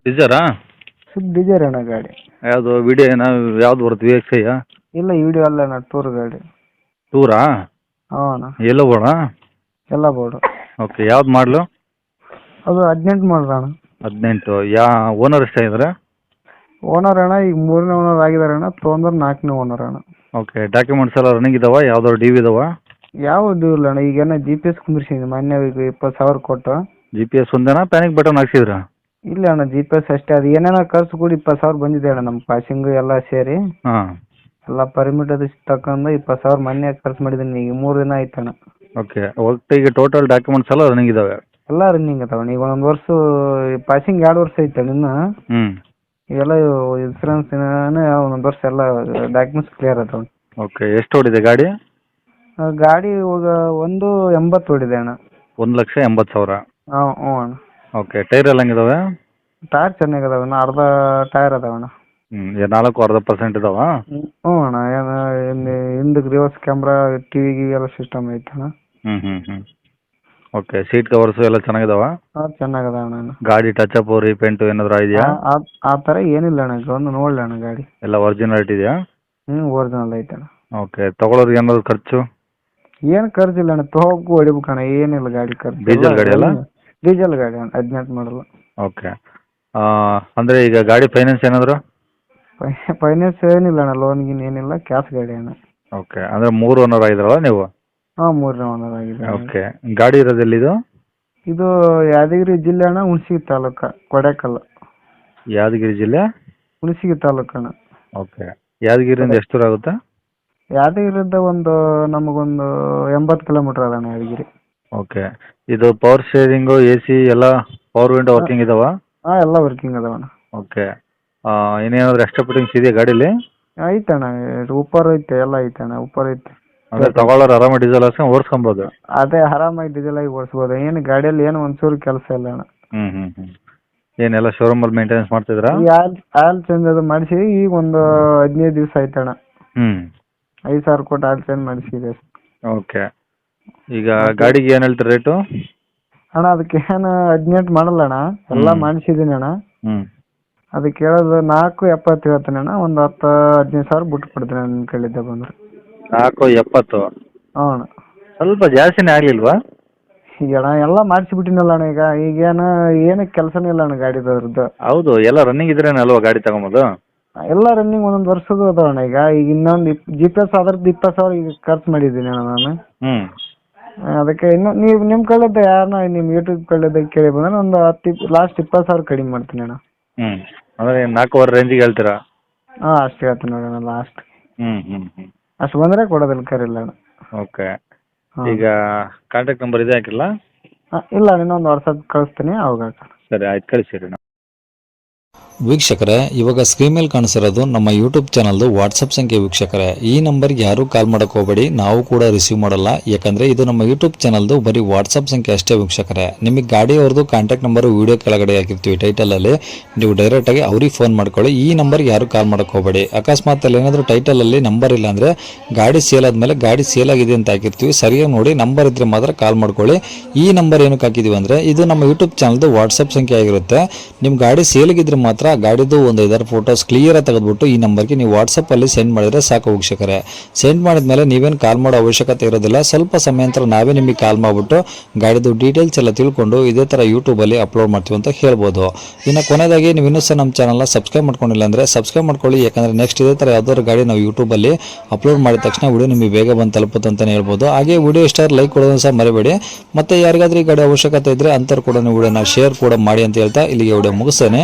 ಡಿಸರಾ? Swift Dzire ಅಣ್ಣ ಗಾಡಿ. ಯಾವುದು ವಿಡಿಯೋ ಯಾವ್ದು ಬರುತ್ತೆ, ವಿ ಎಕ್ಸ್ ಐಯಾ? ಇಲ್ಲ ವಿಡಿಯೋ ಅಲ್ಲ ಅಣ್ಣ, ಟೂರ್ ಗಾಡಿ. ಟೂರಾ? ಹಾಂ ಅಣ್ಣ. ಎಲ್ಲೋ ಬೋಣ? ಎಲ್ಲ ಬೋರ್ಡು. ಓಕೆ, ಯಾವ್ದು ಮಾಡಲು? ಅದು 18 ಮಾಡಲ್ ಅಣ್ಣ. 18. ಓನರ್ ಎಷ್ಟಾಗಿದ್ದಾರೆ? ಓನರ್ ಅಣ್ಣ ಈಗ 3ನೇ ಓನರ್ ಆಗಿದ್ದಾರೆ ಅಣ್ಣ, ತೊಗೊಂಡ್ರೆ 4ನೇ ಓನರ್ ಅಣ್ಣ. ಓಕೆ, ಡಾಕ್ಯುಮೆಂಟ್ಸ್ ಎಲ್ಲ ರನ್ನಿಂಗ್ ಇದಾವ? ಯಾವ್ದಾದ್ರು ಡಿ ವಿ ಇದಾವ? ಯಾವುದು ಇಲ್ಲ ಅಣ್ಣ, ಈಗೇನ GPS ಕುಂದಿರ್ಸಿದ್ದೀನಿ ಮೊನ್ನೆ, ಈಗ 20,000 ಕೊಟ್ಟು. ಜಿ ಪಿ ಎಸ್ ಒಂದೇನಾ, ಪ್ಯಾನಿಕ್ ಬಟನ್ ಹಾಕ್ಸಿದ್ರಾ? ಇಲ್ಲ ಅಣ್ಣ, GPS ಅಷ್ಟೇ. ಅದು ಏನೇನೋ ಖರ್ಚು ಕೂಡ 20,000 ಬಂದಿದೆ ಅಣ್ಣ, ನಮ್ಮ ಪಾಸಿಂಗು ಎಲ್ಲ ಸೇರಿ. ಹಾಂ. ಎಲ್ಲ ಪರ್ಮಿಟ್ ಅದು ತಗೊಂಡು 20,000 ಮೊನ್ನೆ ಖರ್ಚು ಮಾಡಿದ್ದೀನಿ, ಈಗ 3 ದಿನ ಆಯ್ತು ಅಣ್ಣ. ಓಕೆ, ಒಟ್ಟಿಗೆ ಟೋಟಲ್ ಡಾಕ್ಯುಮೆಂಟ್ಸ್ ಎಲ್ಲ ರನ್ನಿಂಗ್ ಇದಾವೆ? ಎಲ್ಲ ರನ್ನಿಂಗ್ ಅದಾವ ಅಣ್ಣ. ಈಗ ಒಂದೊಂದು ವರ್ಷ ಪಾಸಿಂಗ್ 2 ವರ್ಷ ಐತೆ ಅಣ್ಣ ಇನ್ನು. ಹ್ಞೂ. ಇವೆಲ್ಲ ಇನ್ಸೂರೆನ್ಸ್ ಒಂದೊಂದು ವರ್ಷ ಎಲ್ಲ ಡಾಕ್ಯುಮೆಂಟ್ಸ್ ಕ್ಲಿಯರ್ ಅದಾವ. ಓಕೆ, ಎಷ್ಟು ಓಡಿದೆ ಗಾಡಿ? ಗಾಡಿ ಇವಾಗ 180 ಓಡಿದೆ ಅಣ್ಣ. 1,80,000? ಹಾಂ ಹ್ಞೂ ಅಣ್ಣ. ಓಕೆ, ಟೈರ್ ಎಲ್ಲ ಹೆಂಗಿದಾವೆ? ಟೈರ್ ಚೆನ್ನಾಗಿದಾವೆ ಅಣ್ಣ, ಅರ್ಧ ಟೈರ್ ಅದಾವ ಅಣ್ಣ. ನಾಲ್ಕು ಅರ್ಧ ಪರ್ಸೆಂಟ್ ಇದಾವ? ಹ್ಞೂ ಅಣ್ಣ. ಏನು ಹಿಂದಕ್ಕೆ ರಿವರ್ಸ್ ಕ್ಯಾಮ್ರಾ, ಟಿ ವಿ ಎಲ್ಲ ಸಿಸ್ಟಮ್ ಐತೆ ಅಣ್ಣ. ಹ್ಞೂ. ಓಕೆ, ಸೀಟ್ ಕವರ್ಸು ಎಲ್ಲ ಚೆನ್ನಾಗಿದಾವ? ಹಾಂ ಚೆನ್ನಾಗದ ಅಣ್ಣ. ಗಾಡಿ ಟಚಪ್ ರೀಪೇಂಟು ಏನಾದರೂ ಇದೆಯಾ? ಆ ಥರ ಏನಿಲ್ಲ ಅಣ್ಣ, ಒಂದು ನೋಡಲಿ ಅಣ್ಣ ಗಾಡಿ. ಎಲ್ಲ ಒರಿಜಿನಾಲಿಟಿ ಇದೆಯಾ? ಒರಿಜಿನಲ್ ಐತೆ ಅಣ್ಣ. ಓಕೆ, ತೊಗೊಳೋರಿಗೆ ಏನಾದ್ರು ಖರ್ಚು? ಏನು ಖರ್ಚಿಲ್ಲ ಅಣ್ಣ, ತೊಗೋಬೇಕು ಹೊಡಿಬೇಕು ಅಣ್ಣ, ಏನಿಲ್ಲ ಗಾಡಿ ಖರ್ಚು. ಡೀಸೆಲ್ ಗಾಡಿ ಅಲ್ಲ? ಡೀಸೆಲ್ ಗಾಡಿ ಅಣ್ಣ, 18 ಮಾಡಲ್ಲ. ಓಕೆ, ಅಂದರೆ ಈಗ ಗಾಡಿ ಫೈನಾನ್ಸ್ ಏನಾದರೂ? ಫೈನಾನ್ಸ್ ಏನಿಲ್ಲ ಅಣ್ಣ, ಲೋನ್ ಗೀನ್ ಏನಿಲ್ಲ, ಕ್ಯಾಶ್ ಗಾಡಿ ಅಣ್ಣ. ಓಕೆ, ಅಂದರೆ 3 ಓನರ್ ಆಗಿದ್ರಲ್ಲ ನೀವು? ಹಾಂ 3ನೇ ಓನರ್ ಆಗಿದೆ. ಓಕೆ, ಗಾಡಿ ಇರೋದು ಎಲ್ಲಿದು? ಇದು ಯಾದಗಿರಿ ಜಿಲ್ಲೆ ಅಣ್ಣ, ಹುಣಸಗಿ ತಾಲೂಕು, ಕೊಡೇಕಲ್ಲು. ಯಾದಗಿರಿ ಜಿಲ್ಲೆ ಹುಣಸಗಿ ತಾಲೂಕು ಅಣ್ಣ. ಓಕೆ, ಯಾದಗಿರಿಯಿಂದ ಎಷ್ಟು ದೂರ ಆಗುತ್ತೆ? ಯಾದಗಿರಿಯಿಂದ ನಮಗೊಂದು 80 ಕಿಲೋಮೀಟ್ರ್ ಅದ ಅಣ್ಣ ಯಾದಗಿರಿ. ಓಕೆ, ಇದು ಪವರ್ ಸ್ಟೇರಿಂಗು, ಎ ಸಿ ಎಲ್ಲ ಪವರ್ ವಿಂಡೋ ವರ್ಕಿಂಗ್ ಇದಾವ? ಹಾಂ ಎಲ್ಲ ವರ್ಕಿಂಗ್ ಅದಾವ ಅಣ್ಣ. ಓಕೆ, ಇನ್ನೇನಾದರೂ ಎಕ್ಸ್ಟ್ರಾ ಫಿಟ್ಟಿಂಗ್ಸ್ ಇದೆಯಾ ಗಾಡೀಲಿ? ಐತೆ ಅಣ್ಣ, ಉಪ್ಪರ್ ಐತೆ, ಎಲ್ಲ ಐತೆ ಅಣ್ಣ, ಉಪ್ಪರ್ ಐತೆ. ಅಂದರೆ ತಗೊಳ್ಳೋರು ಆರಾಮಾಗಿ ಡೀಸೆಲ್ ಹಾಕ್ಸ್ಕೊಂಡು ಓಡಿಸ್ಕೊಬೋದು? ಅದೇ ಆರಾಮಾಗಿ ಡೀಸೆಲ್ ಆಗಿ ಓಡಿಸ್ಬೋದು, ಏನು ಗಾಡಿಯಲ್ಲಿ ಏನು ಒಂಚೂರು ಕೆಲಸ ಇಲ್ಲ ಅಣ್ಣ. ಹ್ಞೂ. ಏನೆಲ್ಲ ಶೋರೂಮಲ್ಲಿ ಮೇಂಟೆನೆನ್ಸ್ ಮಾಡ್ತಿದ್ರಾ? ಈ ಆಯಿಲ್ ಚೇಂಜ್ ಅದು ಮಾಡಿಸಿ ಈಗ ಒಂದು 15 ದಿವಸ ಆಯ್ತು ಅಣ್ಣ. 5,000 ಕೊಟ್ಟು ಆಯಿಲ್ ಚೇಂಜ್ ಮಾಡಿಸಿದೆ. ಓಕೆ, ಈಗ ಗಾಡಿಗೆ ಏನು ಹೇಳ್ತೀರಿ ರೇಟು? ಅಣ್ಣ ಅದಕ್ಕೆ ಏನು 18 ಮಾಡಲ್ಲ ಅಣ್ಣ, ಎಲ್ಲ ಮಾಡಿಸಿದ್ದೀನಿ ಅಣ್ಣ. ಅದಕ್ಕೆ ಹೇಳೋದು 4,70 ಹೇಳ್ತೀನಿ ಅಣ್ಣ, ಒಂದು 10-15 ಸಾವಿರ ಬಿಟ್ಟು ಕೊಡ್ತೀನಿ ನಿಮ್ಮ ಕೈಲಿದ್ದ ಬಂದರೆ. 4,70? ಹ್ಞೂ ಅಣ್ಣ. ಸ್ವಲ್ಪ ಜಾಸ್ತಿನೇ ಆಗಲಿಲ್ವಾ? ಈಗ ಅಣ್ಣ ಎಲ್ಲ ಮಾಡಿಸಿಬಿಟ್ಟಿನಲ್ಲ ಅಣ್ಣ, ಏನು ಕೆಲಸನೇ ಇಲ್ಲ ಅಣ್ಣ ಗಾಡಿದವ್ರದ್ದು. ಹೌದು, ಎಲ್ಲ ರನ್ನಿಂಗ್ ಇದ್ರೇನೆ ಅಲ್ವಾ ಗಾಡಿ ತಗೊಂಬೋದು? ಎಲ್ಲ ರನ್ನಿಂಗ್ ಒಂದೊಂದು ವರ್ಷದ್ದು ಅದಾವ ಅಣ್ಣ. ಈಗ ಇನ್ನೊಂದು GPS ಅದ್ರದ್ದು 20,000 ಈಗ ಖರ್ಚು ಮಾಡಿದ್ದೀನಿ ಅಣ್ಣ ನಾನು. ಅದಕ್ಕೆ ಇನ್ನು ನೀವು ನಿಮ್ಮ ಕಡೆದ ಯಾರನ್ನ ನಿಮ್ಮ ಯೂಟ್ಯೂಬ್ ಕಡೆದ ಕೇಳಿ ಬಂದ್ರೆ ಒಂದು ಲಾಸ್ಟ್ 20,000 ಕಡಿಮೆ ಮಾಡ್ತೀನಿ ಅಣ್ಣ. ಅಂದರೆ 4,500 ರೇಂಜಿಗೆ ಹೇಳ್ತೀರಾ? ಹಾಂ ಅಷ್ಟು ಹೇಳ್ತೀನಿ ನೋಡಿ ಅಣ್ಣ ಲಾಸ್ಟ್. ಹ್ಞೂ. ಅಷ್ಟು ಬಂದರೆ ಕೊಡೋದಿಲ್ಲ, ಕರಿಲ್ಲ ಅಣ್ಣ. ಓಕೆ, ಈಗ ಕಾಂಟ್ಯಾಕ್ಟ್ ನಂಬರ್ ಇದೆ ಹಾಕಿಲ್ಲ? ಇಲ್ಲ, ಇನ್ನೊಂದು ವಾಟ್ಸಪ್ ಕಳಿಸ್ತೀನಿ, ಅವಾಗ. ಸರಿ, ಆಯ್ತು, ಕಳಿಸಿರಿ. ವೀಕ್ಷಕರೇ, ಇವಾಗ ಸ್ಕ್ರೀನ್ ಮೇಲೆ ಕಾಣಿಸಿರೋದು ನಮ್ಮ ಯೂಟ್ಯೂಬ್ ಚಾನಲ್ದು ವಾಟ್ಸಪ್ ಸಂಖ್ಯೆ. ವೀಕ್ಷಕರೇ, ಈ ನಂಬರ್ಗೆ ಯಾರೂ ಕಾಲ್ ಮಾಡೋಕೆ ಹೋಗಬೇಡಿ, ನಾವು ಕೂಡ ರಿಸೀವ್ ಮಾಡಲ್ಲ, ಯಾಕಂದರೆ ಇದು ನಮ್ಮ ಯೂಟ್ಯೂಬ್ ಚಾನಲ್ದು ಬರೀ ವಾಟ್ಸಪ್ ಸಂಖ್ಯೆ ಅಷ್ಟೇ. ವೀಕ್ಷಕರೇ, ನಿಮಗೆ ಗಾಡಿಯವ್ರದ್ದು ಕಾಂಟ್ಯಾಕ್ಟ್ ನಂಬರು ವೀಡಿಯೋ ಕೆಳಗಡೆ ಹಾಕಿರ್ತೀವಿ ಟೈಟಲಲ್ಲಿ, ನೀವು ಡೈರೆಕ್ಟಾಗಿ ಅವ್ರಿಗೆ ಫೋನ್ ಮಾಡ್ಕೊಳ್ಳಿ. ಈ ನಂಬರ್ಗೆ ಯಾರೂ ಕಾಲ್ ಮಾಡೋಕೆ ಹೋಗಬೇಡಿ. ಅಕಸ್ಮಾತ್ ಅಲ್ಲಿ ಏನಾದರೂ ಟೈಟಲಲ್ಲಿ ನಂಬರ್ ಇಲ್ಲ ಅಂದರೆ ಗಾಡಿ ಸೇಲ್ ಆದಮೇಲೆ ಗಾಡಿ ಸೇಲ್ ಆಗಿದೆ ಅಂತ ಹಾಕಿರ್ತೀವಿ, ಸರಿಯಾಗಿ ನೋಡಿ ನಂಬರ್ ಇದ್ದರೆ ಮಾತ್ರ ಕಾಲ್ ಮಾಡ್ಕೊಳ್ಳಿ. ಈ ನಂಬರ್ ಏನಕ್ಕೆ ಹಾಕಿದ್ದೀವಿ ಅಂದರೆ ಇದು ನಮ್ಮ ಯೂಟ್ಯೂಬ್ ಚಾನಲ್ದು ವಾಟ್ಸಪ್ ಸಂಖ್ಯೆ ಆಗಿರುತ್ತೆ. ನಿಮ್ಮ ಗಾಡಿ ಸೇಲಿಗಿದ್ರೆ ಮಾತ್ರ ಗಾಡಿದು ಒಂದು 5 ಫೋಟೋಸ್ ಕ್ಲಿಯರಾಗಿ ತೆಗೆದುಬಿಟ್ಟು ಈ ನಂಬರ್ಗೆ ನೀವು ವಾಟ್ಸಪ್ಪಲ್ಲಿ ಸೆಂಡ್ ಮಾಡಿದರೆ ಸಾಕು. ವೀಕ್ಷಕರೇ, ಸೆಂಡ್ ಮಾಡಿದ್ಮೇಲೆ ನೀವೇನು ಕಾಲ್ ಮಾಡೋ ಅವಶ್ಯಕತೆ ಇರೋದಿಲ್ಲ. ಸ್ವಲ್ಪ ಸಮಯ ನಂತರ ನಾವೇ ನಿಮಗೆ ಕಾಲ್ ಮಾಡಿಬಿಟ್ಟು ಗಾಡಿದು ಡೀಟೇಲ್ಸ್ ಎಲ್ಲ ತಿಳ್ಕೊಂಡು ಇದೇ ಥರ ಯೂಟ್ಯೂಬಲ್ಲಿ ಅಪ್ಲೋಡ್ ಮಾಡ್ತೀವಿ ಅಂತ ಹೇಳ್ಬೋದು. ಇನ್ನು ಕೊನೆಯದಾಗಿ ನೀವು ಇನ್ನೂ ಸಹ ನಮ್ಮ ಚಾನಲ್ನ ಸಬ್ಸ್ಕ್ರೈಬ್ ಮಾಡ್ಕೊಂಡಿಲ್ಲ ಅಂದರೆ ಸಬ್ಸ್ಕ್ರೈಬ್ ಮಾಡ್ಕೊಳ್ಳಿ, ಯಾಕಂದರೆ ನೆಕ್ಸ್ಟ್ ಇದೇ ಥರ ಯಾವ್ದಾದ್ರು ಗಾಡಿ ನಾವು ಯೂಟ್ಯೂಬಲ್ಲಿ ಅಪ್ಲೋಡ್ ಮಾಡಿದ ತಕ್ಷಣ ವಿಡಿಯೋ ನಿಮಗೆ ಬೇಗ ಬಂದು ತಲುಪುತ್ತೆ ಅಂತಲೇ ಹೇಳ್ಬೋದು. ಹಾಗೆ ವಿಡಿಯೋ ಇಷ್ಟ ಲೈಕ್ ಕೊಡೋದನ್ನು ಸಹ ಮರಿಬೇಡಿ. ಮತ್ತು ಯಾರಿಗಾದ್ರೂ ಈ ಗಾಡಿ ಅವಶ್ಯಕತೆ ಇದ್ದರೆ ಅಂಥವ್ರು ಕೂಡ ವಿಡಿಯೋನ ಶೇರ್ ಕೂಡ ಮಾಡಿ ಅಂತ ಹೇಳ್ತಾ ಇಲ್ಲಿಗೆ ವಿಡಿಯೋ ಮುಗಿಸ್ತೇನೆ.